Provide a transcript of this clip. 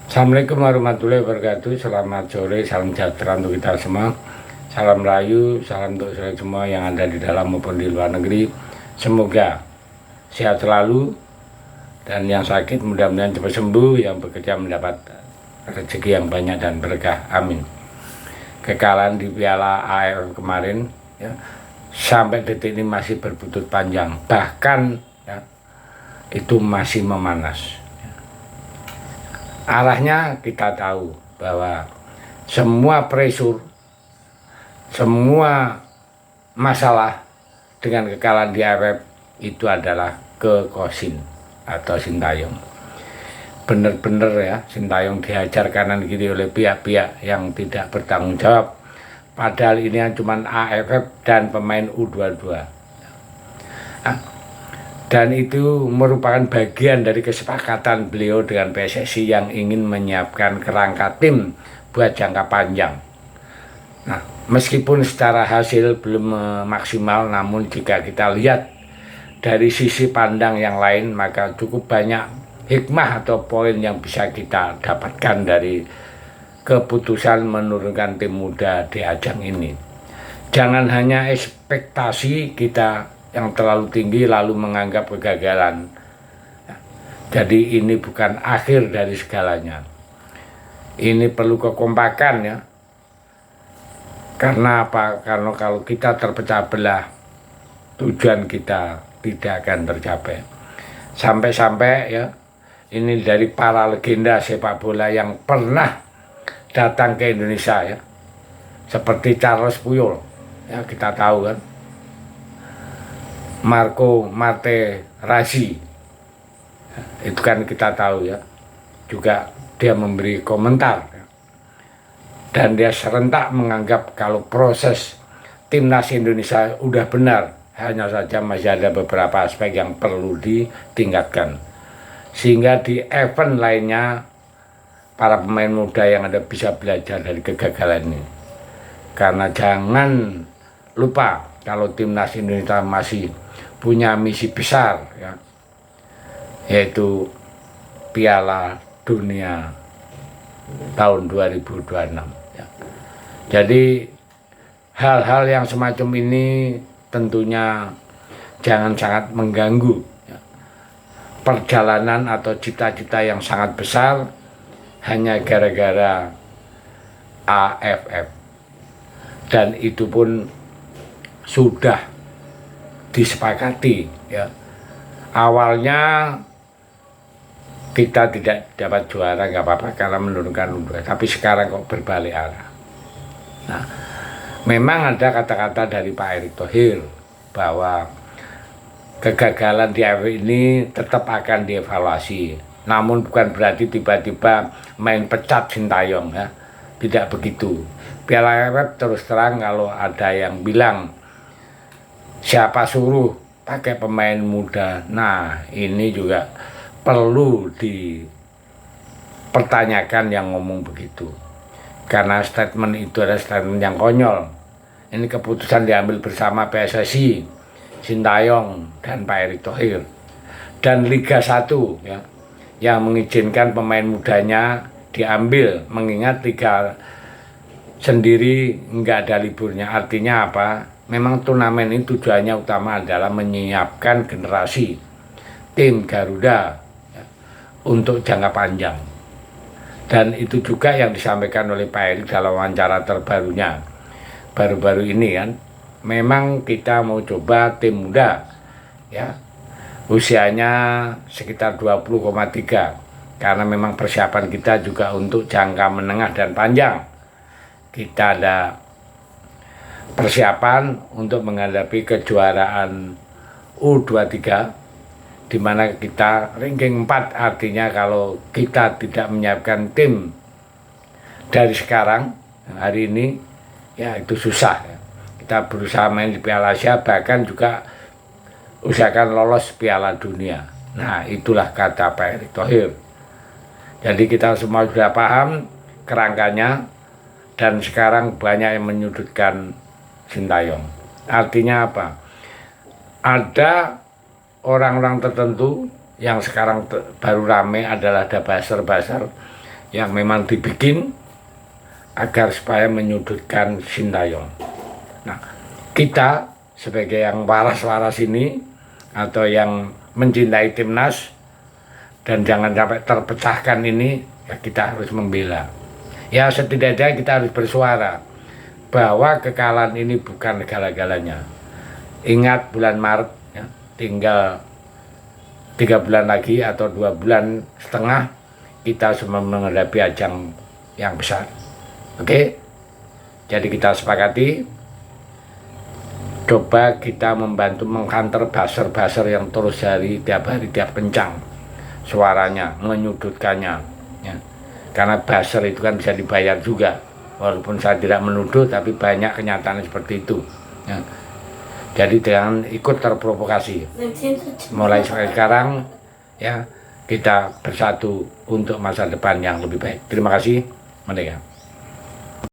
Assalamualaikum warahmatullahi wabarakatuh. Selamat sore, salam sejahtera untuk kita semua. Salam rayu, salam untuk saudara semua yang ada di dalam maupun di luar negeri. Semoga sehat selalu dan yang sakit mudah-mudahan cepat sembuh, yang bekerja mendapat rezeki yang banyak dan berkah. Amin. Kekalahan di Piala AFF kemarin ya, sampai detik ini masih berbuntut panjang, bahkan ya, itu masih memanas. Arahnya kita tahu bahwa semua pressure, semua masalah dengan kekalahan di AFF itu adalah ke Kosin atau Sintayong. Benar-benar ya, Sintayong dihajar kanan kiri oleh pihak-pihak yang tidak bertanggung jawab. Padahal ini cuma AFF dan pemain U22. Dan itu merupakan bagian dari kesepakatan beliau dengan PSSI yang ingin menyiapkan kerangka tim buat jangka panjang. Nah, meskipun secara hasil belum maksimal, namun jika kita lihat dari sisi pandang yang lain, maka cukup banyak hikmah atau poin yang bisa kita dapatkan dari keputusan menurunkan tim muda di ajang ini. Jangan hanya ekspektasi kita yang terlalu tinggi lalu menganggap kegagalan. Jadi ini bukan akhir dari segalanya. Ini perlu kekompakan ya. Karena apa? Karena kalau kita terpecah belah, tujuan kita tidak akan tercapai. Sampai-sampai ya, ini dari para legenda sepak bola yang pernah datang ke Indonesia ya. Seperti Charles Puyol, ya kita tahu kan. Marco Materazzi, itu kan kita tahu ya, juga dia memberi komentar ya. Dan dia serentak menganggap kalau proses timnas Indonesia udah benar, hanya saja masih ada beberapa aspek yang perlu ditingkatkan sehingga di event lainnya para pemain muda yang ada bisa belajar dari kegagalan ini. Karena jangan lupa kalau timnas Indonesia masih punya misi besar ya, yaitu Piala Dunia tahun 2026 ya. Jadi hal-hal yang semacam ini tentunya jangan sangat mengganggu ya, perjalanan atau cita-cita yang sangat besar hanya gara-gara AFF, dan itu pun sudah disepakati ya. Awalnya kita tidak dapat juara nggak apa-apa karena menurunkan U2, tapi sekarang kok berbalik arah. Nah, memang ada kata-kata dari Pak Erick Thohir bahwa kegagalan di AFF ini tetap akan dievaluasi, namun bukan berarti tiba-tiba main pecat Sintayong ya, tidak begitu. Piala AFF terus terang kalau ada yang bilang siapa suruh pakai pemain muda, nah ini juga perlu dipertanyakan yang ngomong begitu, karena statement itu adalah statement yang konyol. Ini keputusan diambil bersama PSSI, Sintayong dan Pak Erick Thohir dan Liga 1 ya, yang mengizinkan pemain mudanya diambil, mengingat Liga sendiri nggak ada liburnya. Artinya apa? Memang turnamen ini tujuannya utama adalah menyiapkan generasi tim Garuda ya, untuk jangka panjang. Dan itu juga yang disampaikan oleh Pak Erick dalam wawancara terbarunya baru-baru ini kan. Memang kita mau coba tim muda ya, usianya sekitar 20,3, karena memang persiapan kita juga untuk jangka menengah dan panjang. Kita ada persiapan untuk menghadapi kejuaraan U23 di mana kita ranking 4, artinya kalau kita tidak menyiapkan tim dari sekarang hari ini ya itu susah ya. Kita berusaha main di Piala Asia, bahkan juga usahakan lolos Piala Dunia. Nah, itulah kata Pak Erick Thohir. Jadi kita semua sudah paham kerangkanya, dan sekarang banyak yang menyudutkan Sintayong. Artinya apa? Ada orang-orang tertentu yang sekarang baru rame adalah ada buzzer-buzzer yang memang dibikin agar supaya menyudutkan Sintayong. Nah, kita sebagai yang waras-waras ini atau yang mencintai timnas dan jangan sampai terpecahkan ini, ya kita harus membela. Ya setidaknya kita harus bersuara bahwa kekalahan ini bukan segala-galanya. Ingat bulan Maret ya, tinggal 3 bulan lagi atau 2 bulan setengah kita semua menghadapi ajang yang besar. Oke, jadi kita sepakati coba kita membantu mengkanter buzzer-buzzer yang terus tiap hari tiap kencang suaranya, menyudutkannya ya. Karena buzzer itu kan bisa dibayar juga, walaupun saya tidak menuduh tapi banyak kenyataan seperti itu ya. Jadi jangan ikut terprovokasi. Mulai sekarang ya kita bersatu untuk masa depan yang lebih baik. Terima kasih. Merdeka.